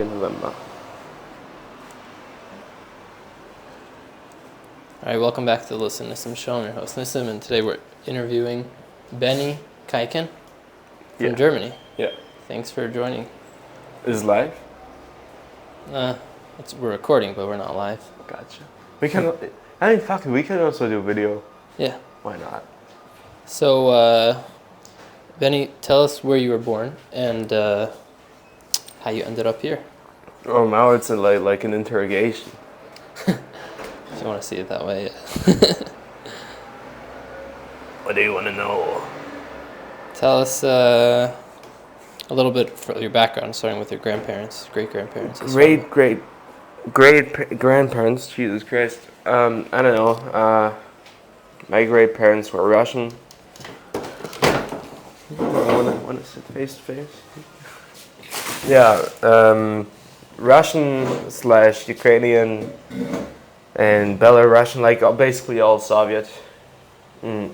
in November. Alright, welcome back to the Listen Nissim show. I'm your host Nissim, and today we're interviewing Benni Khaykin from Germany. Yeah. Thanks for joining. Is it live? We're recording, but we're not live. Gotcha. We can. I mean, fuck it. We can also do video. Yeah. Why not? So, Benni, tell us where you were born and how you ended up here. Oh, now it's like an interrogation. If you want to see it that way. What do you want to know? Tell us a little bit for your background, starting with your grandparents, great-grandparents. Grandparents. Jesus Christ. I don't know. My great parents were Russian. I want to sit face to face. Yeah. Russian / Ukrainian and Belarusian, like basically all Soviet. The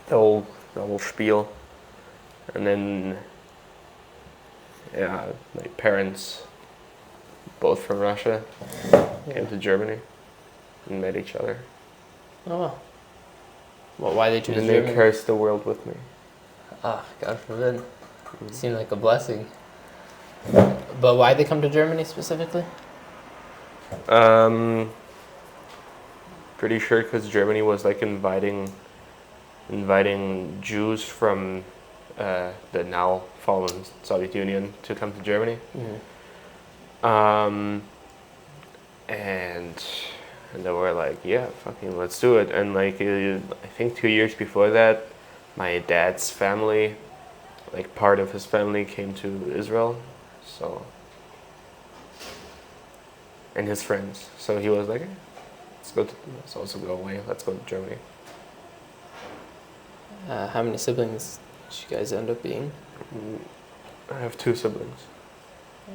whole spiel. And then, yeah, my parents, both from Russia, came to Germany and met each other. Oh, wow. Well, why they choose And Germany? they cursed the world with me. Ah, God forbid. Seemed like a blessing. But why they come to Germany specifically? Pretty sure because Germany was like inviting Jews from the now fallen Soviet Union to come to Germany. Mm-hmm. And they were like, yeah, fucking let's do it. And like I think 2 years before that, my dad's family, like part of his family, came to Israel. So, and his friends. So he was like, let's also go away. Let's go to Germany. How many siblings did you guys end up being? I have 2 siblings.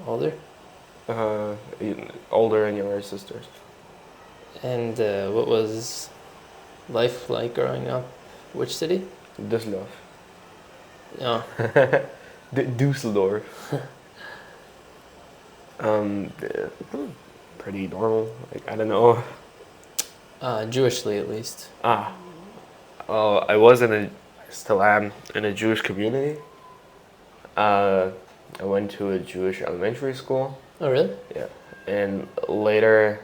Older? Older and younger sisters. And what was life like growing up? Which city? Düsseldorf. Oh. Düsseldorf. Pretty normal. Like, I don't know. Jewishly, at least. Well, I still am in a Jewish community. I went to a Jewish elementary school. Oh, really? Yeah. And later,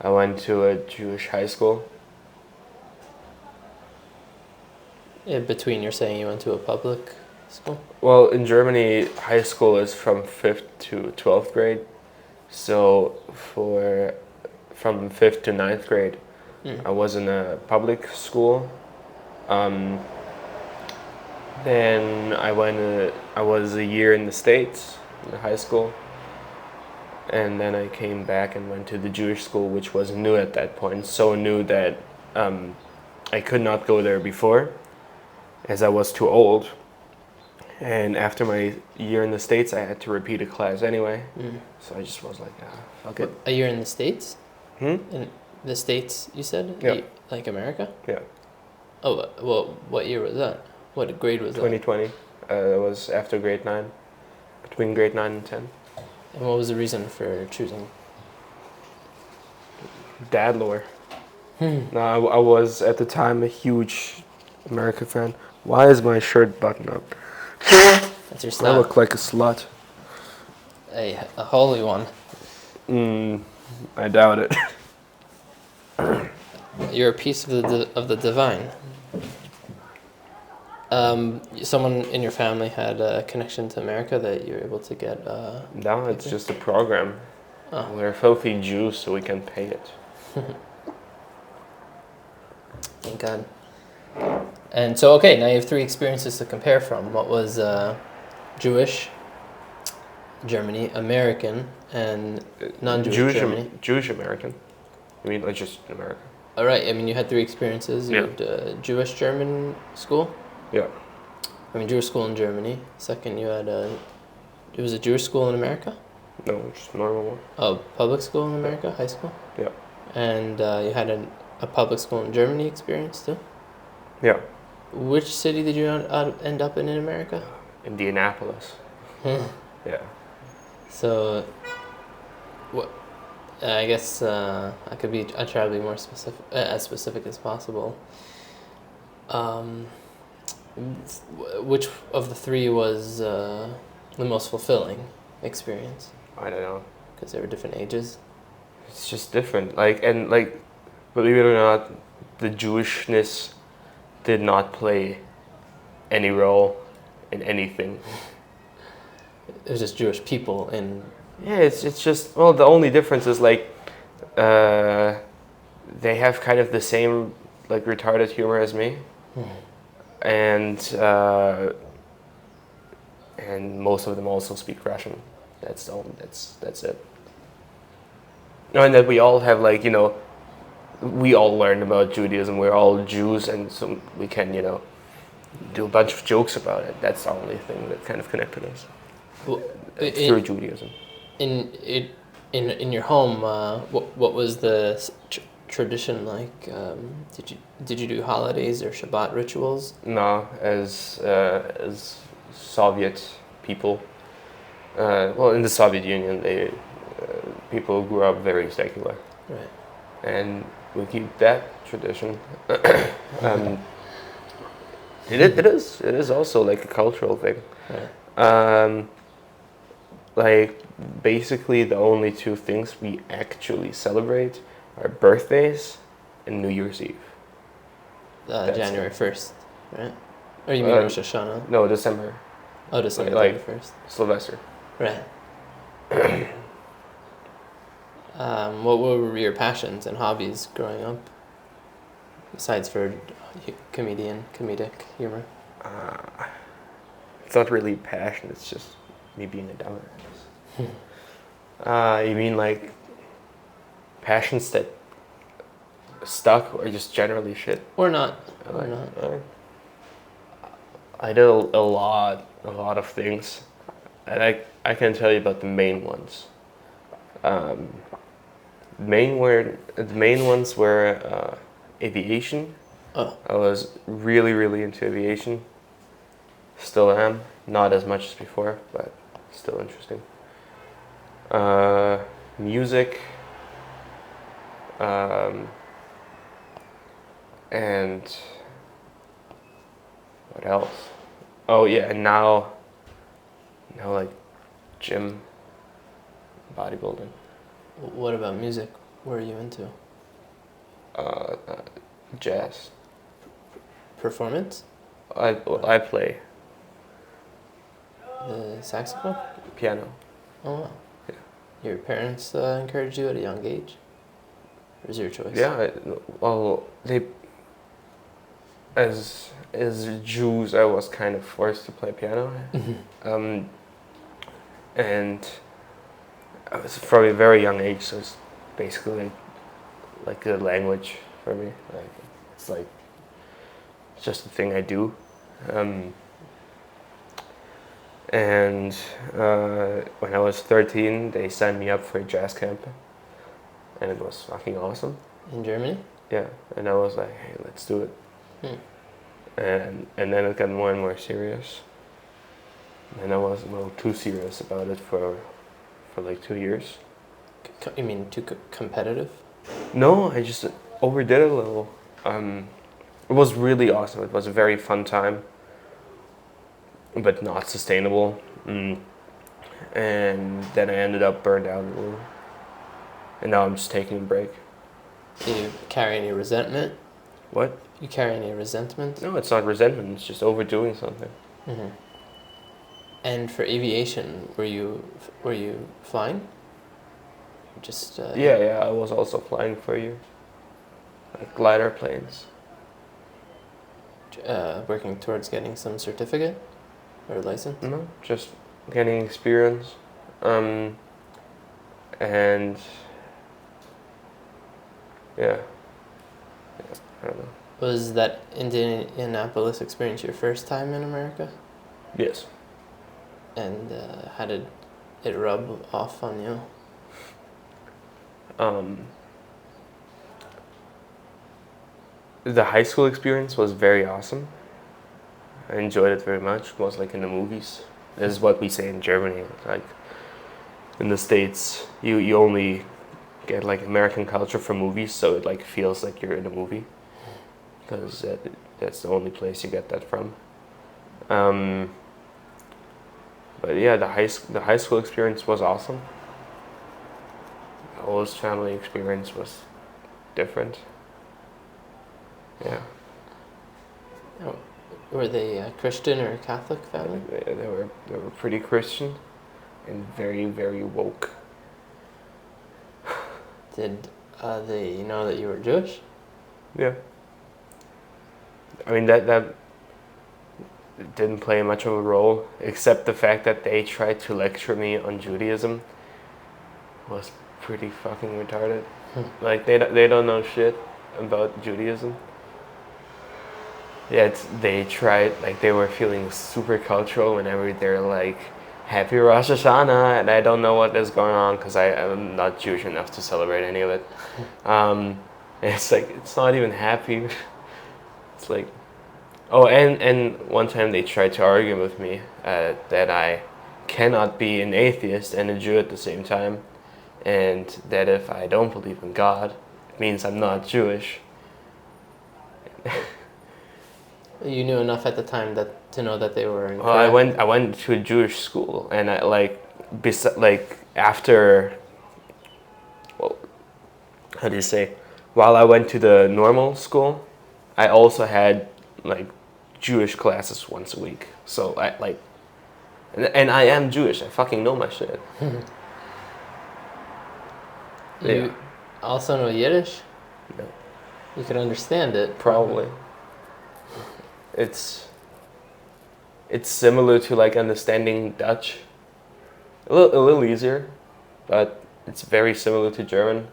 I went to a Jewish high school. Yeah, you're saying you went to a public school? Well, in Germany, high school is from 5th to 12th grade. So from 5th to 9th grade, I was in a public school. Then I was a year in the States, in the high school. And then I came back and went to the Jewish school, which was new at that point. So new that I could not go there before, as I was too old. And after my year in the States, I had to repeat a class anyway. So I just was like, fuck it. A year in the States? In the States, you said? Yeah. Like America? Yeah. Oh, well, what year was that? What grade was 2020. It was after grade 9. Between grade 9 and 10. And what was the reason for choosing? Dad lore. No, I was at the time a huge America fan. Why is my shirt buttoned up? That's your I style. look like a slut. A holy one. I doubt it. You're a piece of the divine. Someone in your family had a connection to America that you were able to get. No, it's just a program. Oh. We're filthy Jews, so we can pay it. Thank God. And so, okay, now you have 3 experiences to compare from. What was Jewish, Germany, American, and non-Jewish Germany? Jewish American. I mean, like just America. All right. I mean, you had 3 experiences. You Yeah. had Jewish German school. Yeah. I mean, Jewish school in Germany. Second, you had it was a Jewish school in America. No, just normal one. Oh, public school in America, high school. Yeah. And you had a public school in Germany experience too. Yeah. Which city did you end up in America? Indianapolis. Yeah. So, what? I guess I try to be more specific, as specific as possible. Um, which of the three was the most fulfilling experience? I don't know. Because they were different ages. It's just different. Like, believe it or not, the Jewishness did not play any role in anything. It was just Jewish people and. Yeah, it's just, well, the only difference is like they have kind of the same like retarded humor as me, and most of them also speak Russian. That's it. No, and that we all have like, we all learned about Judaism. We're all Jews, and so we can, do a bunch of jokes about it. That's the only thing that kind of connected us through Judaism. In your home, what was the tradition like? Did you do holidays or Shabbat rituals? No, as Soviet people, well, in the Soviet Union, people grew up very secular, Right. and we keep that tradition. It is also like a cultural thing. Right. Like, basically the only two things we actually celebrate are birthdays and New Year's Eve. January 1st, right? Or you mean Rosh Hashanah? No, December. Oh, December like 31st. Sylvester. Right. What were your passions and hobbies growing up? Besides for comedic humor? It's not really passion, it's just me being a dumbass. You mean like passions that stuck, or just generally shit? Or not. I did a lot of things, and I can tell you about the main ones. The main ones were aviation. Oh. I was really into aviation. Still am, not as much as before, but still interesting. Music. And what else? Oh yeah, and now like gym, bodybuilding. What about music? What are you into? Jazz. Performance? I play The saxophone? piano. Oh wow. Yeah. Your parents encouraged you at a young age? Or was it your choice? Yeah, well, they, as Jews, I was kind of forced to play piano. And I was from a very young age, so it's basically like a language for me. It's just a thing I do. And when I was 13, they signed me up for a jazz camp, and it was fucking awesome. In Germany? Yeah, and I was like, hey, let's do it. And then it got more and more serious. And I was a little too serious about it for like 2 years. You mean too competitive? No, I just overdid it a little. It was really awesome. It was a very fun time, but not sustainable. And then I ended up burned out a little. And now I'm just taking a break. Do you carry any resentment? What? You carry any resentment? No, it's not resentment. It's just overdoing something. Mm-hmm. And for aviation, were you flying? Just Yeah. I was also flying for you, like glider planes. Working towards getting some certificate or license? No, just getting experience, and yeah, I don't know. Was that Indianapolis experience your first time in America? Yes. And how did it rub off on you? The high school experience was very awesome. I enjoyed it very much. It was like in the movies. This is what we say in Germany. Like, in the States, you only get like American culture from movies, so it like feels like you're in a movie, because that's the only place you get that from. But yeah, the high school experience was awesome. The host family experience was different. Yeah, Oh, were they a Christian or a Catholic family? they were pretty Christian and very very woke. Did they know that you were Jewish? Yeah. I mean that didn't play much of a role, except the fact that they tried to lecture me on Judaism was pretty fucking retarded. Like they don't know shit about Judaism. Yeah, they tried, like they were feeling super cultural whenever they're like, Happy Rosh Hashanah, and I don't know what is going on because I'm not Jewish enough to celebrate any of it. And it's like, it's not even happy. It's like, oh, and one time they tried to argue with me that I cannot be an atheist and a Jew at the same time, and that if I don't believe in God, it means I'm not Jewish. You knew enough at the time to know that they were incorrect. Well, I went to a Jewish school, and I after, well, how do you say? While I went to the normal school, I also had like Jewish classes once a week. So and I am Jewish. I fucking know my shit. You also know Yiddish? No. You could understand it. Probably. It's similar to like understanding Dutch. A little easier, but it's very similar to German.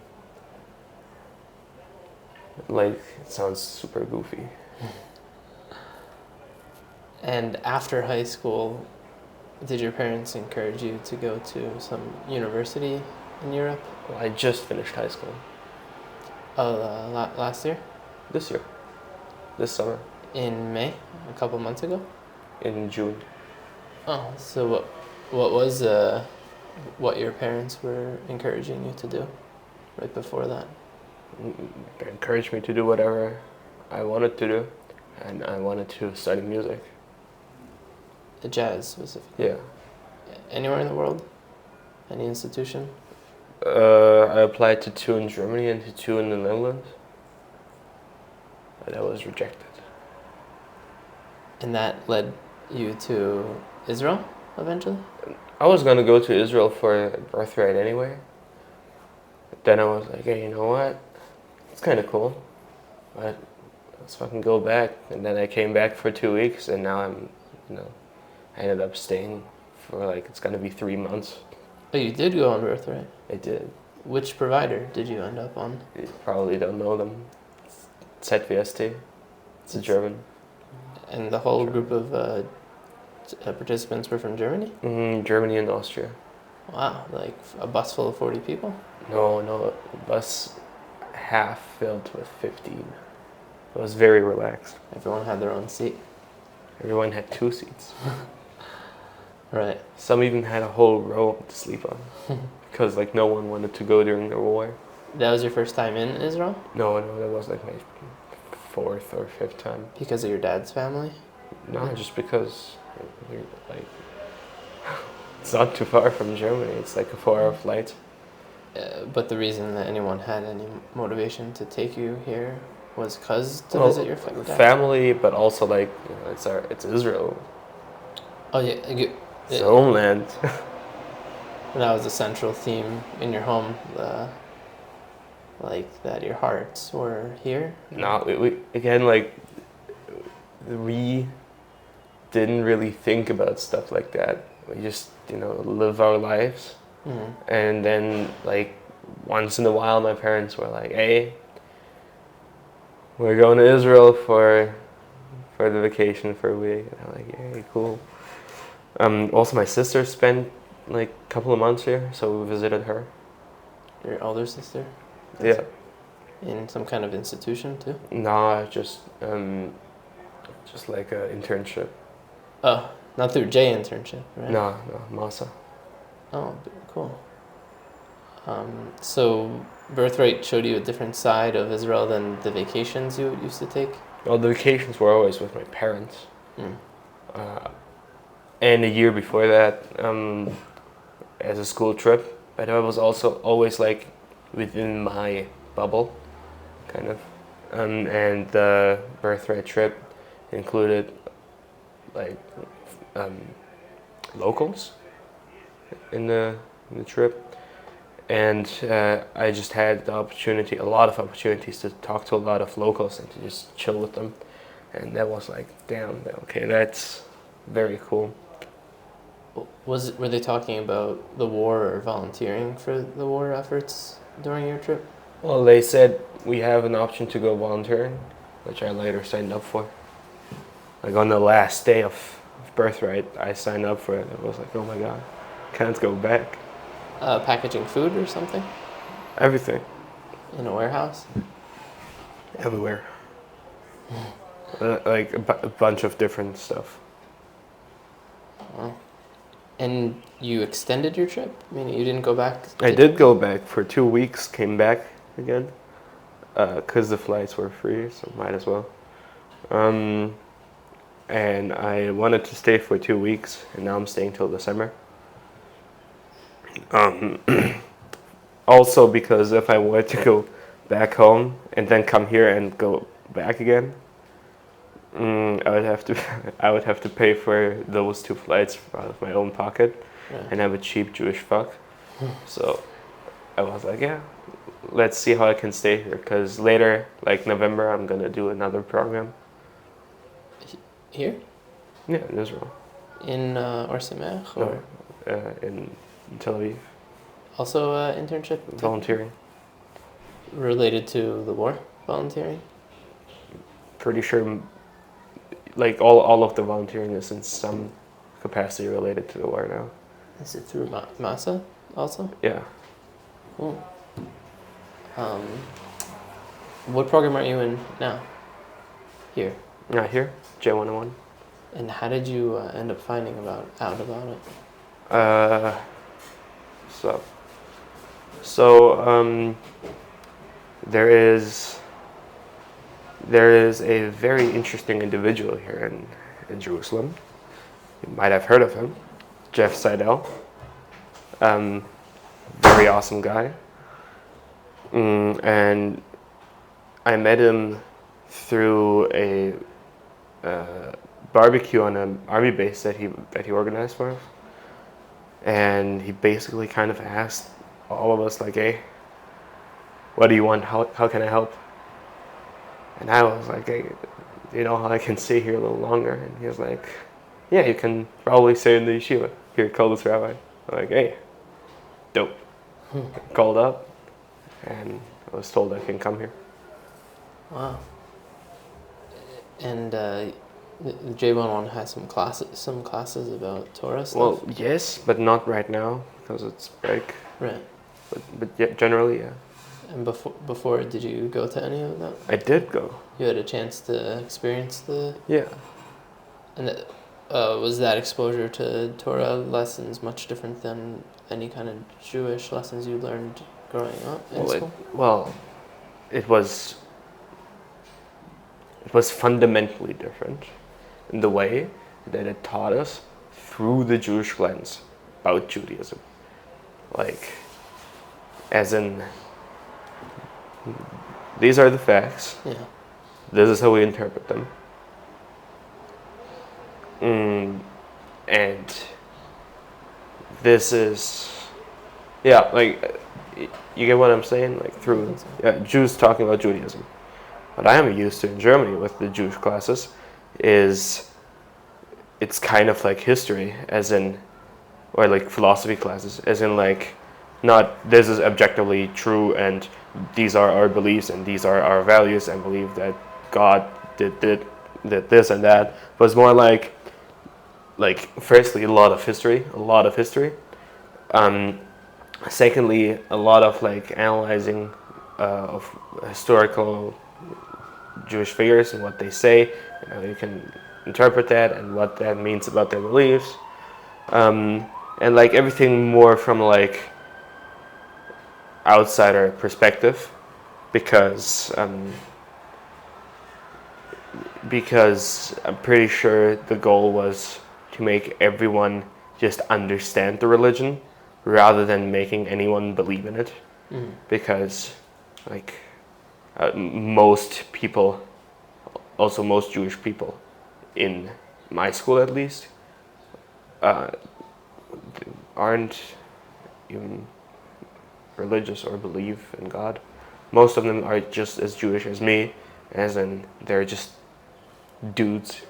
Like, it sounds super goofy. And after high school, did your parents encourage you to go to some university in Europe? Well, I just finished high school. Oh, last year? This year. This summer. In May? A couple months ago? In June. Oh, so what was what your parents were encouraging you to do right before that? They encouraged me to do whatever I wanted to do, and I wanted to study music. Jazz, specifically? Yeah. Anywhere in the world? Any institution? I applied to 2 in Germany and to 2 in the Netherlands, but I was rejected. And that led you to Israel eventually? I was gonna go to Israel for a birthright anyway. But then I was like, hey, you know what? It's kind of cool, but let's fucking go back. And then I came back for 2 weeks, and now I ended up staying for like, it's gonna be 3 months. Oh, you did go on birthright? I did. Which provider did you end up on? You probably don't know them. It's ZVST. It's a German. And the whole group of participants were from Germany? Germany and Austria. Wow, like a bus full of 40 people? No, a bus half filled with 15. It was very relaxed. Everyone had their own seat. Everyone had 2 seats. Right. Some even had a whole row to sleep on because like no one wanted to go during the war. That was your first time in Israel? No, that was like my 4th or 5th time. Because of your dad's family? No, just because like it's not too far from Germany. It's like a 4-hour flight. But the reason that anyone had any motivation to take you here was to visit your dad? Family, but also like it's Israel. Oh yeah, It's the homeland. That was a central theme in your home, like that your hearts were here? No, we again, like, we didn't really think about stuff like that. We just, live our lives. Mm-hmm. And then, like, once in a while, my parents were like, hey, we're going to Israel for the vacation for a week. And I'm like, yay, cool. Also, my sister spent, like, a couple of months here, so we visited her. Your older sister? Yeah. In some kind of institution, too? Nah, just like an internship. Oh, not through J internship, right? No, Masa. Oh, cool. So Birthright showed you a different side of Israel than the vacations you used to take? Well, the vacations were always with my parents. Mm. Uh, and a year before that, as a school trip. But I was also always like within my bubble, kind of. And the birthright trip included like um, locals in the trip, and I just had the opportunity, a lot of opportunities to talk to a lot of locals and to just chill with them, and that was like, damn, okay, that's very cool. Were they talking about the war or volunteering for the war efforts during your trip? Well, they said we have an option to go volunteering, which I later signed up for. Like on the last day of birthright, I signed up for it. I was like, oh my god, can't go back. Packaging food or something Everything, in a warehouse? everywhere. Like a bunch of different stuff. Wow. And you extended your trip? I mean, you didn't go back? I did go back for 2 weeks, came back again, because the flights were free, so might as well. And I wanted to stay for 2 weeks, and now I'm staying till December. Um, Also because if I were to go back home and then come here and go back again, I would have to I would have to pay for those 2 flights out of my own pocket, Yeah. and I'm a cheap Jewish fuck. So I was like, yeah, let's see how I can stay here, because later, like November, I'm gonna do another program. Here? Yeah, in Israel. In Orsimech? No, Or in Tel Aviv, also internship? volunteering. Related to the war? Volunteering? Pretty sure, like all of the volunteering is in some capacity related to the war now. Is it through Masa also? Yeah. Cool. What program are you in now? Here. Not here, J101. And how did you end up finding out about it? Uh, so there is a very interesting individual here in Jerusalem. You might have heard of him, Jeff Seidel. Very awesome guy. And I met him through a barbecue on an army base that he organized for us. And he basically kind of asked all of us, like, hey, what do you want? How can I help? And I was like, hey, you know how I can stay here a little longer? And he was like, yeah, you can probably stay in the yeshiva. Here, call this rabbi. I'm like, hey, dope. Called up, and I was told I can come here. Wow. And the J11 has some classes about Torah stuff? Well, yes, but not right now, because it's break. Right. But yeah, generally, yeah. And before, did you go to any of that? I did go. You had a chance to experience the... Yeah. And was that exposure to Torah lessons much different than any kind of Jewish lessons you learned growing up in school? It was fundamentally different in the way that it taught us through the Jewish lens about Judaism. Like, as in, these are the facts. Yeah. This is how we interpret them. And this is, yeah, like, you get what I'm saying? Like, through Jews talking about Judaism. What I am used to in Germany with the Jewish classes is it's kind of like history, as in, or like philosophy classes, as in like, not this is objectively true and these are our beliefs and these are our values and believe that God did this and that, but it's more like firstly a lot of history. Secondly, a lot of like analyzing of historical Jewish figures and what they say, and how you can interpret that and what that means about their beliefs, and like everything more from like outsider perspective because I'm pretty sure the goal was to make everyone just understand the religion rather than making anyone believe in it. Because like most people, also most Jewish people in my school at least, aren't even religious or believe in God. Most of them are just as Jewish as me, as in they're just dudes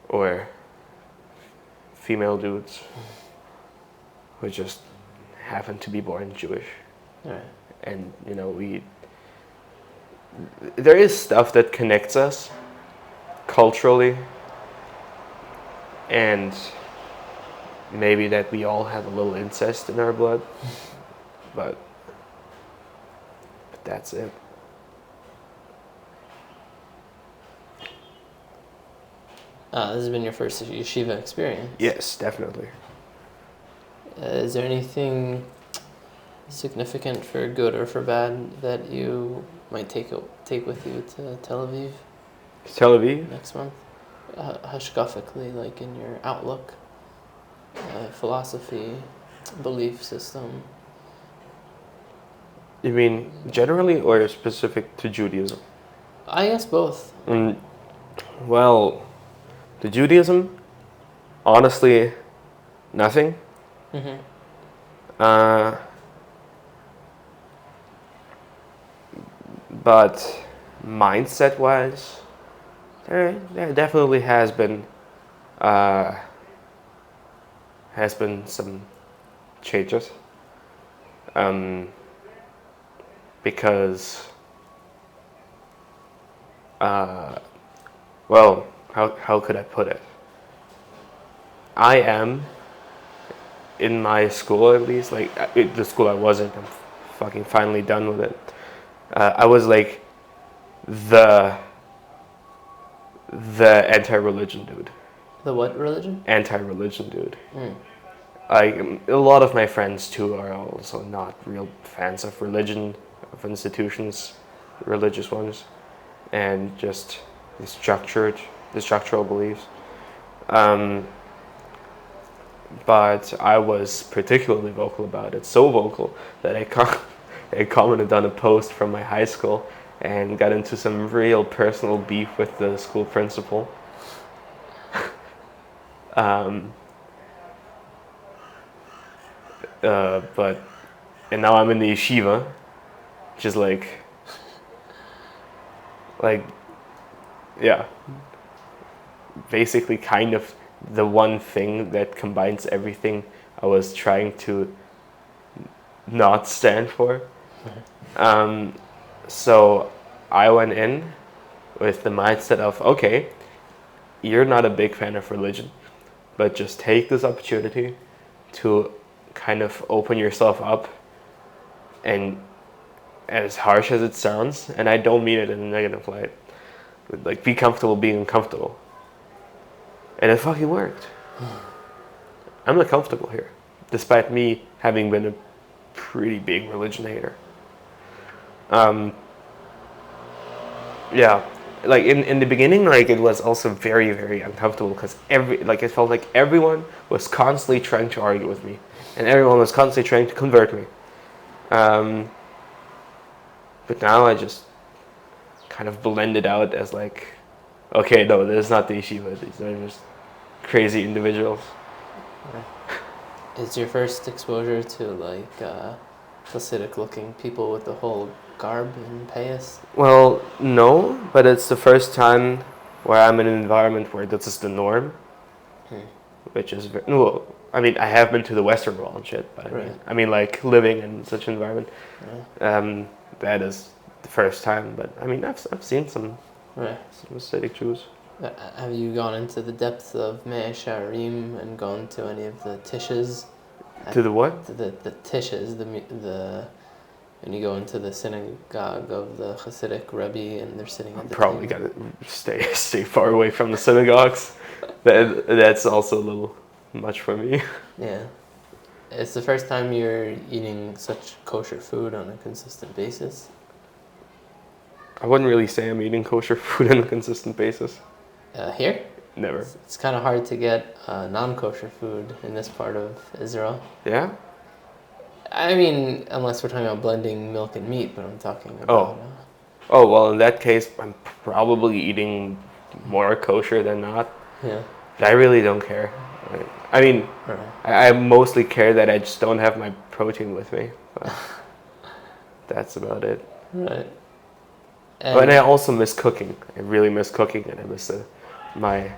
or female dudes who just happen to be born Jewish. Right. And there is stuff that connects us culturally, and maybe that we all have a little incest in our blood, but that's it. This has been your first yeshiva experience. Yes, definitely. Is there anything significant for good or for bad that you might take with you to Tel Aviv? Tel Aviv? Next month? Hashkafically, like in your outlook, philosophy, belief system. You mean generally or specific to Judaism? I guess both. Well, the Judaism, honestly, nothing. Mm-hmm. But mindset-wise, there definitely has been some changes. Because well, how could I put it? I am, in my school at least, like the school I wasn't, I'm fucking finally done with it. I was like the anti-religion dude. The what religion? Anti-religion dude. A lot of my friends too are also not real fans of religion, of institutions, religious ones, and just the structural beliefs. But I was particularly vocal about it, so vocal that I commented on a post from my high school and got into some real personal beef with the school principal. And now I'm in the yeshiva, which is like, yeah, basically kind of the one thing that combines everything I was trying to not stand for. So I went in with the mindset of, okay, you're not a big fan of religion, but just take this opportunity to kind of open yourself up, and as harsh as it sounds, and I don't mean it in a negative light, but like be comfortable being uncomfortable. And it fucking worked. I'm not comfortable here, despite me having been a pretty big religion hater. Yeah, like in the beginning, like it was also very, very uncomfortable because it felt like everyone was constantly trying to argue with me, and everyone was constantly trying to convert me. But now I just kind of blend it out as like, okay, no, this is not the yeshiva. These are just crazy individuals. It's your first exposure to like Hasidic-looking people with the whole garb and payas? Well, no, but it's the first time where I'm in an environment where this is the norm, which is well. I mean, I have been to the Western Wall and shit, but I mean, like living in such an environment, that is the first time. But I mean, I've seen some Hasidic Jews. Have you gone into the depths of Mea Sharim and gone to any of the tishes? To the what? The tishes, the when you go into the synagogue of the Hasidic Rebbe and they're sitting at the probably table. Gotta stay far away from the synagogues. That's also a little much for me. Yeah. It's the first time you're eating such kosher food on a consistent basis. I wouldn't really say I'm eating kosher food on a consistent basis. Here? Never. It's kind of hard to get non-kosher food in this part of Israel. Yeah? I mean, unless we're talking about blending milk and meat, but I'm talking about... Oh, well, in that case, I'm probably eating more kosher than not. Yeah. But I really don't care. I mean, Right. I mostly care that I just don't have my protein with me. But that's about it. Right. And I also miss cooking. I really miss cooking, and I miss my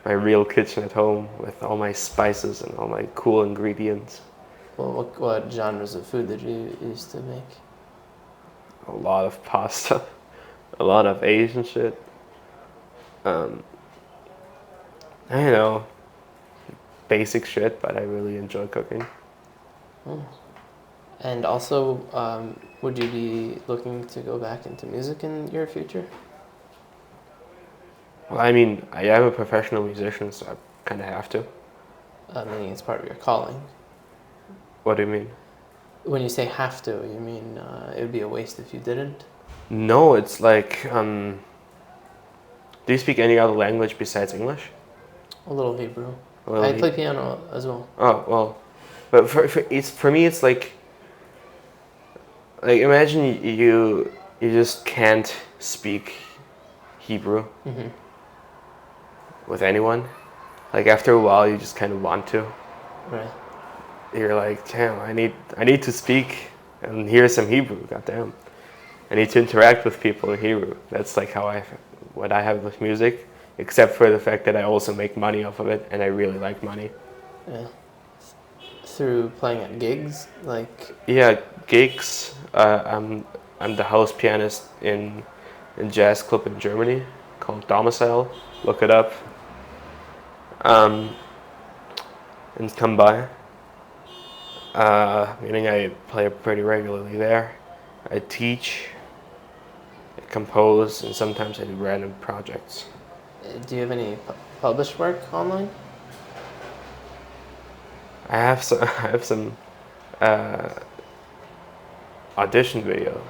real kitchen at home with all my spices and all my cool ingredients. Well, what genres of food did you used to make? A lot of pasta, a lot of Asian shit. I don't know, basic shit, but I really enjoy cooking. And also, would you be looking to go back into music in your future? Well, I mean, I am a professional musician, so I kind of have to. Meaning it's part of your calling. What do you mean? When you say have to, you mean it would be a waste if you didn't? No, it's like, do you speak any other language besides English? A little Hebrew. Well, I play piano as well. Oh, well, but for me, it's like imagine you just can't speak Hebrew with anyone. Like after a while, you just kind of want to. Right. You're like, damn, I need to speak and hear some Hebrew. Goddamn, I need to interact with people in Hebrew. That's like what I have with music, except for the fact that I also make money off of it, and I really like money. Yeah. Through playing at gigs, like. Yeah, gigs. I'm the house pianist in a jazz club in Germany called Domicile. Look it up. And come by. Meaning I play pretty regularly there. I teach, I compose, and sometimes I do random projects. Do you have any published work online? I have some audition videos,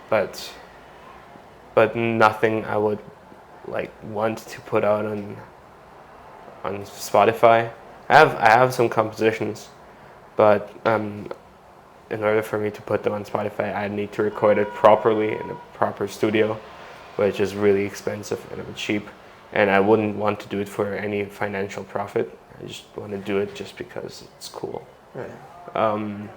but nothing I would want to put out on Spotify. I have some compositions, but in order for me to put them on Spotify, I need to record it properly in a proper studio, which is really expensive and a bit cheap. And I wouldn't want to do it for any financial profit. I just want to do it just because it's cool. Right.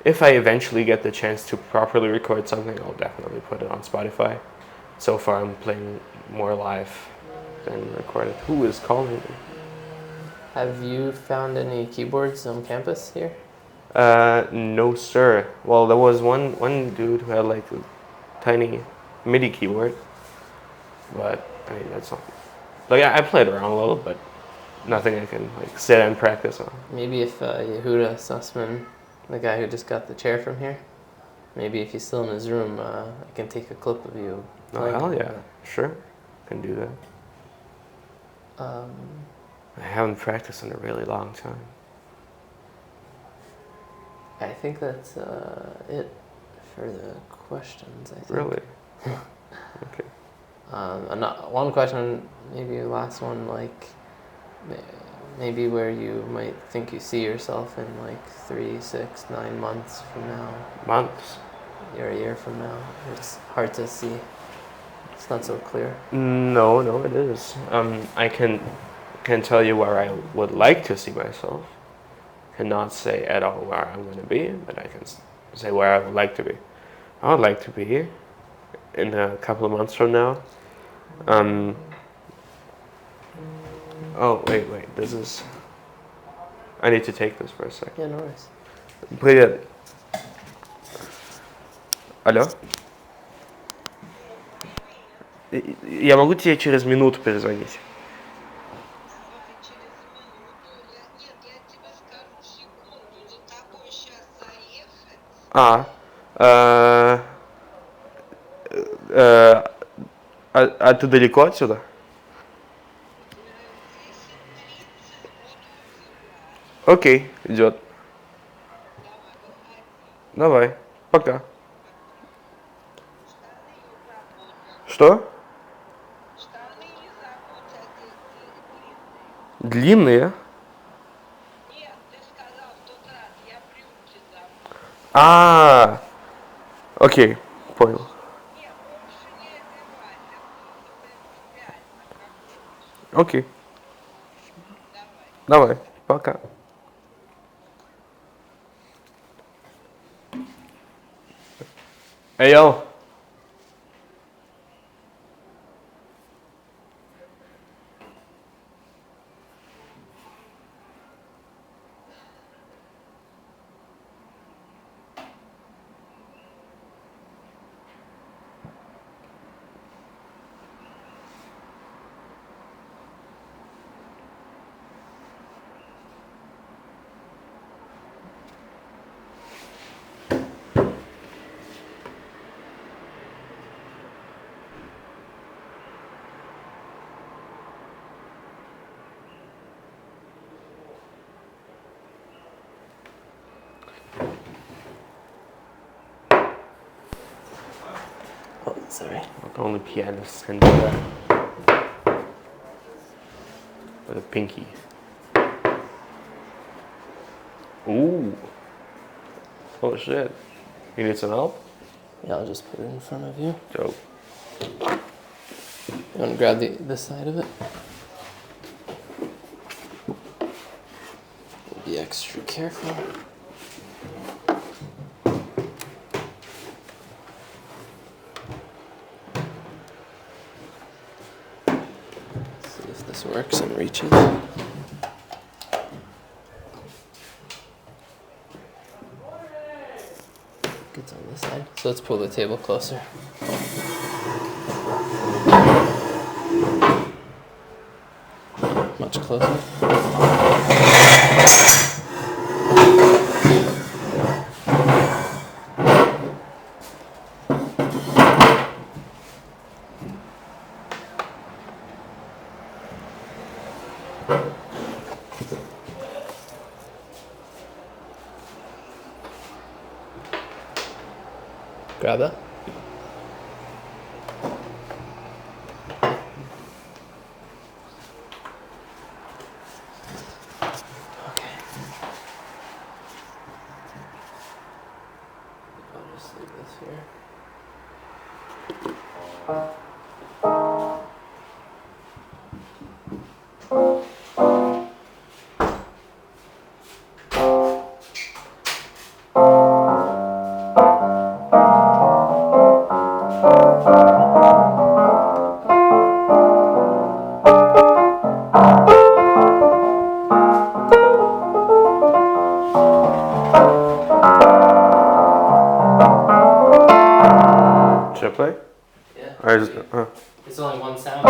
If I eventually get the chance to properly record something, I'll definitely put it on Spotify. So far, I'm playing more live than recorded. Who is calling me? Have you found any keyboards on campus here? No, sir. Well, there was one dude who had like a tiny MIDI keyboard, but I mean that's not. Like I played around a little, but nothing I can sit and practice on. Maybe if Yehuda Sussman, the guy who just got the chair from here, maybe if he's still in his room, I can take a clip of you playing. Oh hell yeah, sure, can do that. I haven't practiced in a really long time. I think that's it for the questions. I think. Really? Okay. One question, maybe last one, maybe where you might think you see yourself in 3, 6, 9 months from now. Months? Or a year from now. It's hard to see. It's not so clear. No, it is. I can tell you where I would like to see myself. Cannot say at all where I'm going to be, but I can say where I would like to be. I would like to be here in a couple of months from now. Oh, wait, this is... I need to take this for a second. Yeah, no worries. Привет. Алло? Я могу тебе через минуту перезвонить? А ты далеко отсюда? Окей, идет. Давай, пока. Что? Длинные? А, окей, понял. Окей, давай, пока. Эйо. Oh, sorry. Only pianists can do that. With a pinky. Ooh. Oh shit. You need some help? Yeah, I'll just put it in front of you. Dope. You want to grab this side of it? Be extra careful. See if this works and reaches. Gets on this side. So let's pull the table closer. Much closer. Grab it. Okay. I'll just leave this here. Should I play? Yeah. Or is, It's only one sound.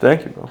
Thank you, bro.